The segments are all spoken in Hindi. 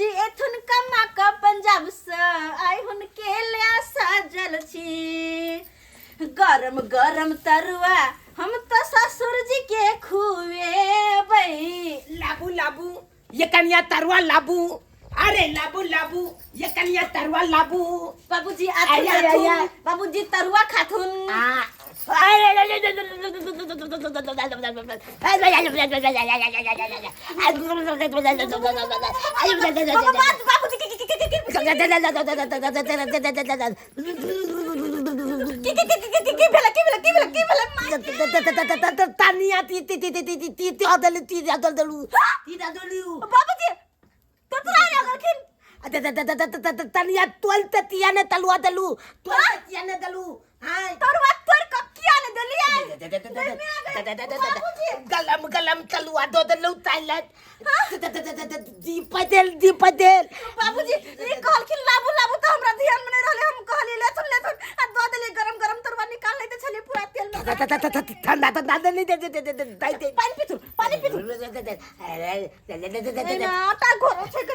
बाबूजी एथुन कमा का पंजाब से आई हुन केला साजल छी गरम गरम तरुआ हम तो ससुर जी के खुए बई लाबू लाबू ये कन्या तरुआ लाबू अरे लाबू लाबू ये कन्या तरुआ लाबू बाबूजी आया, आया। बाबूजी तरुआ खाथुन तानिया ती बाबूजी तो तराई लगलखिन तनिया तोलते तिया ने तलुआ दलू तोलते तिया ने दलू हां तरुआ तोर ककिया ने दलिया गलम गलम तलुआ दो दलू ताइलत दीप देल बाबूजी ये कहलखिन लाबू लाबू तो हमरा ध्यान में नहीं रहले हम कहली लेथुन आ दो देले गरम गरम तरुआ निकाल लेते छली पूरा तेल में ठंडा तो ना नहीं दे पानी पीथुन ना आटा घोरो छे के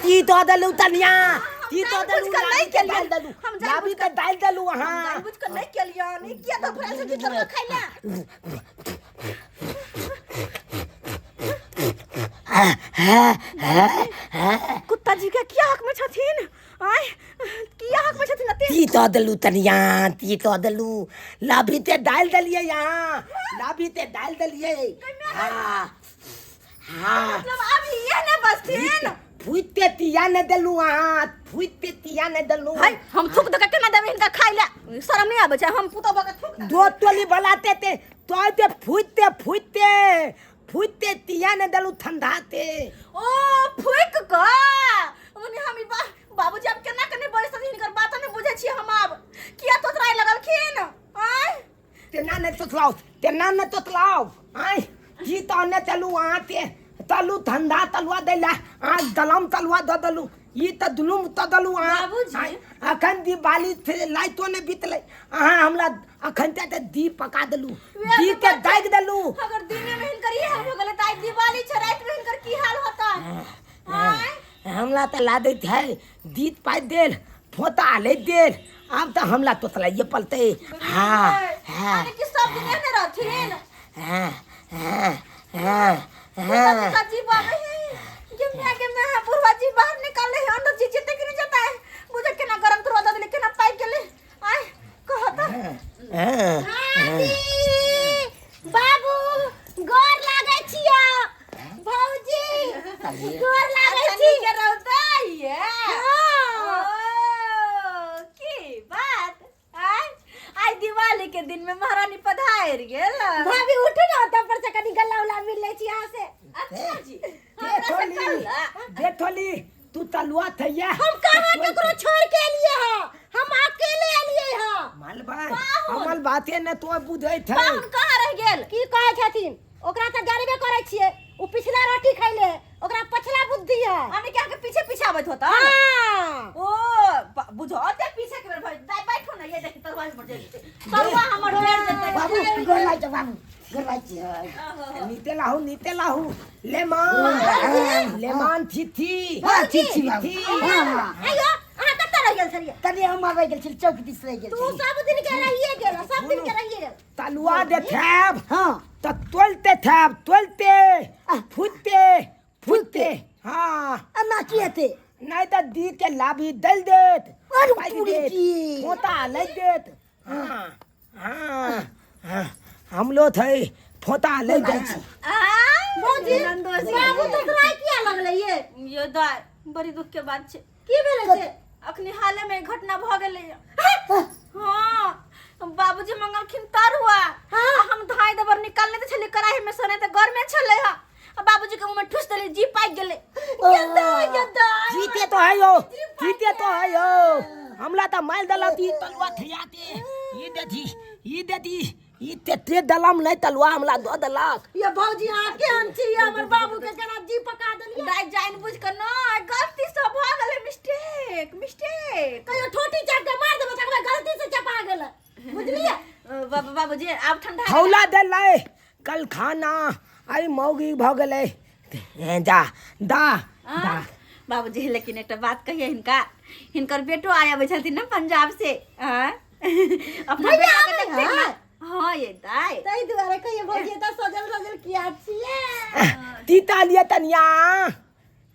ती तो दलू तनिया ती तो कुछ कर नहीं के लिए दलू हम लाभी तो डाल दलू हां जानबूझ कर नहीं के लिए नहीं किया तो फ्रेंड्स की तरह खाइला कुत्ता जी के किया हक में छथिन आय किया हक में छथिन ती तो दलू तनिया ती तो दलू लाभी ते डाल दलिए यहां लाभी ते डाल दलिए हां हां मतलब अब ये न बसथिन फुइते तिया ने दलू हां फुइते तिया ने दलू हाय हम थूक दे के ना देबे इनका खाइला शर्म नहीं आबे छै हम पुतो बका थूक दो टोली बनाते थे तो ते फुइते तिया ने दलू ठंडाते ओ फुक का ओने हम बाबूजी अब केना कने बड़े सदी इनकर बात नहीं बुझे छी हम अब किया तोतराई लगलखिन आय तेना ने तोतलाओ आय जी तो ने चलू आते तलू ठंडा तलुआ देला आ दलम तलुआ द दलू ई त दुलुम त दलू आ बाबूजी। अखन दिवाली थे लाइटो ने बीतले अहाँ हमरा अखन ते दी पका दलू दी के दाग दलू अगर दिन में इनकर ये हाल हो गले त आज दिवाली छ रात में इनकर की हाल होता आय हमला त ला दैत है दीत पाइ देल फोता ले देल अब त हमला तोतला ये पलते हां हां अरे कि सब दिन ने रहथिन हां हां हां का जी बाबे के मैं पूर्वा जी बाहर निकाल ले अंदर जी जीते कि नहीं जाता है मुझे केना गरम तुरवा दे लेकिन पाई के ले आय कहता बाबू गोर लागे छिया भौजी गोर लागे छी के रहता ये की बात आय आज दिवाली के दिन में महारानी पधार गेल भाभी उठो ना तब पर से कनी गल्ला उला मिल ले छी यहां से अच्छा जी देखोली तू तलुआ थैया हम कहां केकरो छोड़ के लिए है हम अकेले लिए है अमल बाते ने तो बुझै थे हम कहां रह गेल की कहै छथिन ओकरा त जानबे करै छियै उ पिछला रोटी खैले ओकरा पछला बुद्धि है आने क्या के पीछे पीछे आवत होता हां ओ बुझो ते पीछे के बेर भाई दाई बैठो ना ये देख तरवाज पर जे तरवा हमर ढेर जते बाबू गोलाई जा बाबू गोलाई जा नीते लाहू लेमान थी हां थी हां आयो अहाँ कत रह गेल छलिए तनी हम आबै गेल छी चौक दिस रह गेल तू सब दिन के रहिए गेल सब दिन के रहिए गेल तलुआ दे थैब हां त तोलते फुटते हां अन्ना किएते नहीं तो दी के लाभी दल देत अरे पाइ पूरी देत, की। फोता ले देत हाँ हाँ हाँ हम लोग थे फोता ले जाय छी भौजी बाबू तो तोरा किया लगले ये दाई बड़ी दुख के बात छे की भेले से अखनी हाले में घटना भ गेलै हां बाबूजी मंगलखिन तर हुआ हम धाई दबर निकालने त छले कराही में सोने त घर में छले हा बाबूजी के मुंह में ठुस देले जी पाक गेले यदा जीते तो है यो हमला त माल दला ती तलवा थियाते ई देती ई ते दलम नहीं तलवा हमला दो दलक ये भौजी आके हमची हमर बाबू के केना जी पका देलिए दाई जान बुझ कर न गलती से भ गेले मिस्टेक कहियो ठोटी चाट के मार देबे तकबे गलती से चपा गेल बुझलिए बाबूजी अब ठंडा खौला दे ले कल खाना आई मौगी भ गेलै जा दा दा बाबूजी लेकिन एक बात कहिए हिनकर बेटो आया हुए छथिन ना पंजाब से अपना बेटा के देखते ना हाँ ये दाई तई दुआरे कहिए भौजी त सजल सजल किया छिए तीता लिए तनिया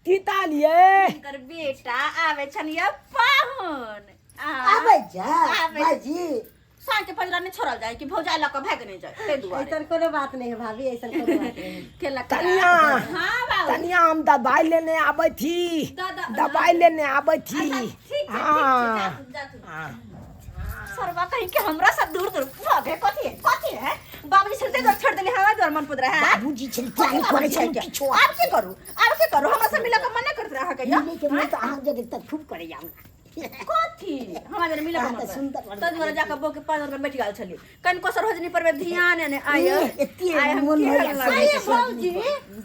तीता लिए हिनकर बेटा आवे छन ये पाहुन आबै जा बाजी साँझ के पजरा नहीं छोड़ल जाए कि भौजाई लक भाग नहीं जाए ते दुआरे ऐसन कोनो बात नहीं है भाभी ऐसन कोनो बात नहीं केला तनिया हाँ बाबू तनिया हम दवाई लेने आबै थी दवाई लेने आबै थी हाँ हाँ सरवा कहीं के हमरा से दूर दूर भागे कथी है बाबूजी छलते घर छोड़ देली हवा द्वार मन पुदरा है बाबूजी छल क्या नहीं करे छै किछो अब की करू हमरा से मिला के मना करत रहा के या के मैं तो अहाँ जगह तक खूब करे जाऊँ कथी हमरा जरे मिला के सुंदर त द्वारा जाके बो के पादर में बैठ गेल छली कन कोसर होजनी पर ध्यान ने आय एते मन होया अरे भौजी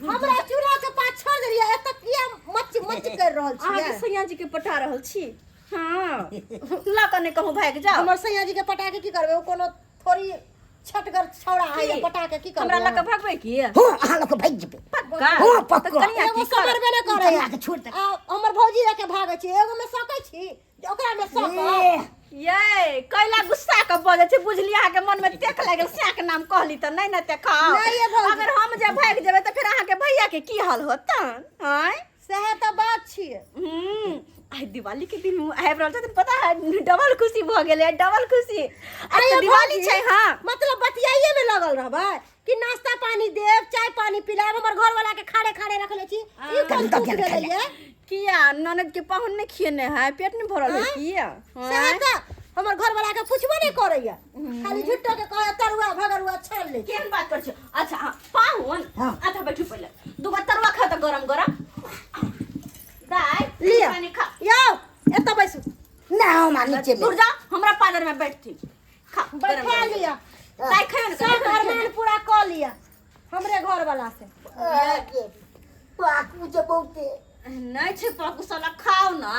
हमरा चूल्हा के पास छोड़ देलिए एत किया मच कर रहल अहाँ छिए के सैया जी के पटा रहल छी हां ला कने कहूं भाग जाओ हमर सैया जी के पटाके की करबे ओ कोनो थोड़ी छटगर छौड़ा है या पटाके की करबे हमरा लक भागबै की हो अहाँ लोग भाग जेबे पक्का हो पक्का कनिया एगो की कर समरबे न करे कनिया के छोड़ दे हमर भौजी लेके भागे छी एगो में सकै छी ओकरा में सक ये कैला गुस्सा के बजे छै बुझलिए अहाँ के मन में तेक लागल स्या के नाम कहली त नहीं न तेखा नहीं ये भौजी। अगर हम जे भाग जेबै त फिर अहाँ के भैया के की हाल होतन हैं सहे त बात छिए आई दिवाली के दिन आबि रहल छै पता है डबल खुशी भ गेलै डबल खुशी आई ये दिवाली भौजी, छै हां मतलब बतियाइए में लगल रहबै कि नाश्ता पानी देव चाय पानी पिलाब हमर घर वाला के खाड़े खाड़े रखले छी ई कोन तो दुख क्या भेलैए किया ननद के पाहुन ने खियने है पेट नहीं भरल है किया सहे त हमर घर वाला के पूछबो नहीं करैया खाली झुट्टो के कहे तरुआ भगरुआ छान ले केहन बात कर छै अच्छा हाँ, पाहुन हाँ। अच्छा बैठू पहले दूगो तरुआ खा त गरम गरम दाई लिया पानी खा यो एत बैसु ना हम नीचे में दूर जा हमरा पादर में बैठती खा गरम बैठा गरम। लिया दाई खाओ ना सब अरमान पूरा कर लिया हमरे घर वाला से पाकू जे बहुते नहीं छै पाकू साला खाओ ना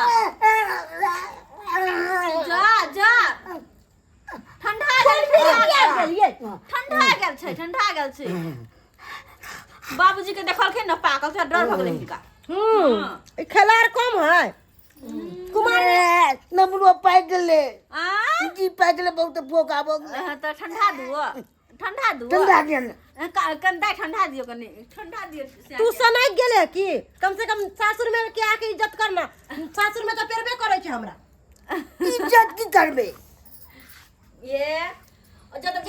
जा जा ठंडा गेल छै बाबूजी के देखलखिन ना पाकल छै डर भ गेलै हिनका ई खेलार कम है कुमार नमरो पाइ गेले आ जी पाइ गेले बहुत भूख आबो त ठंडा दुओ ठंडा गेल कंदा ठंडा दियो कनी ठंडा दियो तू सनक गेले की कम से कम सासुर में के आके इज्जत करना सासुर में तो पेरबे करे छै हमरा इज्जत की करबे ये जब